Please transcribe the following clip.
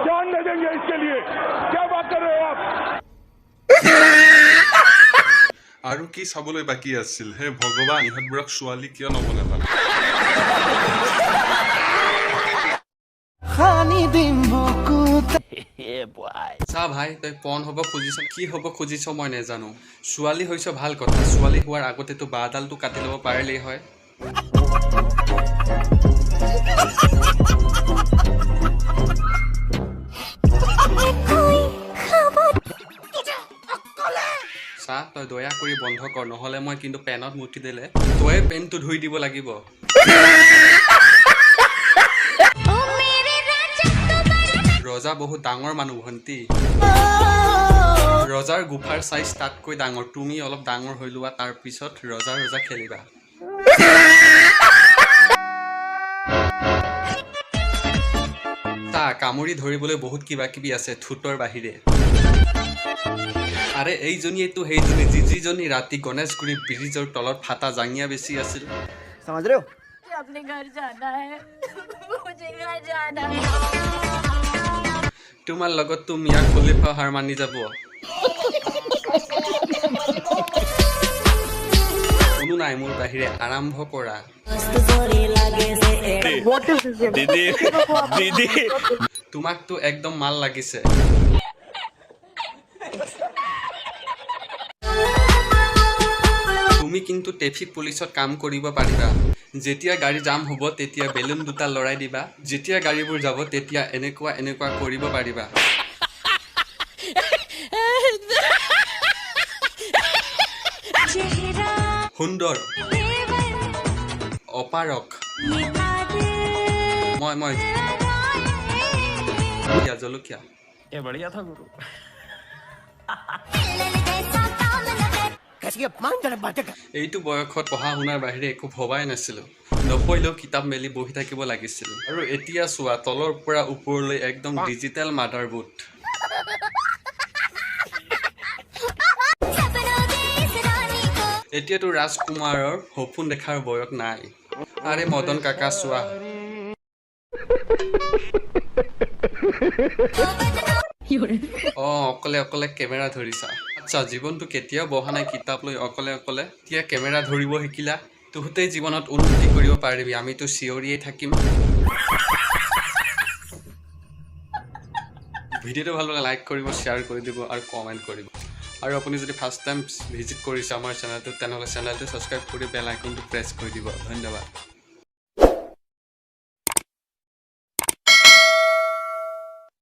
जान दे देंगे इसके लिए क्या बात कर रहे हो आप আৰু কি চাবলৈ বাকি আছিল হে ভগৱান ইহঁতবোৰক ছোৱালী কিয় নব নাপালে চা ভাই তই পন হ'ব খুজিছ কি হ'ব খুজিছ মই নেজানো ছোৱালী হৈছ ভাল কথা ছোৱালী হোৱাৰ আগতেতো বাদালটো কাটি ল'ব পাৰিলেই হয় চা তই দয়া কৰি বন্ধ কৰ নহ'লে মই কিন্তু পেনত মুঠি দিলে তই পেনটো ধুই দিব লাগিব ৰজা বহুত ডাঙৰ মানুহ ভণ্টি ৰজাৰ গুফাৰ চাইজ তাতকৈ ডাঙৰ তুমি অলপ ডাঙৰ হৈ লোৱা তাৰ পিছত ৰজা খেলিবা তা কামুৰি ধৰিবলৈ বহুত কিবা কিবি আছে থুটৰ বাহিৰে আৰে এইজনীয়েতো সেইজনী যিজনী ৰাতি গণেশগুৰি ব্ৰিজৰ তলত ফাটা জাঙিয়া বেছি আছিল समझ रहे हो अपने घर जाना है मुझे घर जाना है তোমাৰ লগত তো মিয়া খলিফা হাৰ মানি যাব কোনো নাই মোৰ বাহিৰে আৰম্ভ কৰা তোমাক তো একদম মাল লাগিছে তুমি কিন্তু ট্ৰেফিক পুলিচত কাম কৰিব পাৰিবা যেতিয়া গাড়ী জাম হ'ব তেতিয়া বেলুন দুটা লৰাই দিবা যেতিয়া গাড়ীবোৰ যাব তেতিয়া এনেকুৱা কৰিব পাৰিবা সুন্দৰ অপাৰক মই জলকীয়া ये बढ़िया था गुरु এইটো বয়সত পঢ়া শুনাৰ বাহিৰে একো ভবাই নাছিলো নপঢ়িলেও কিতাপ মেলি বহি থাকিব লাগিছিল আৰু এতিয়া চোৱা তলৰ পৰা ওপৰলৈ একদম ডিজিটেল মাদাৰবোৰ্ড এতিয়াতো ৰাজকুমাৰৰ সপোন দেখাৰ বয়স নাই আৰে মদন কাকা চোৱা অকলে কেমেৰা ধৰিছা আচ্ছা জীৱনটো কেতিয়াও বহা নাই কিতাপ লৈ অকলে এতিয়া কেমেৰা ধৰিব শিকিলা তহঁতেই জীৱনত উন্নতি কৰিব পাৰিবি আমিতো চিঞৰিয়ে থাকিম ভিডিঅ'টো ভাল লাগে লাইক কৰিব শ্বেয়াৰ কৰি দিব আৰু কমেণ্ট কৰিব আৰু আপুনি যদি ফাৰ্ষ্ট টাইম ভিজিট কৰিছে আমাৰ চেনেলটো তেনেহ'লে চেনেলটো ছাবস্ক্ৰাইব কৰি বেল আইকনটো প্ৰেছ কৰি দিব ধন্যবাদ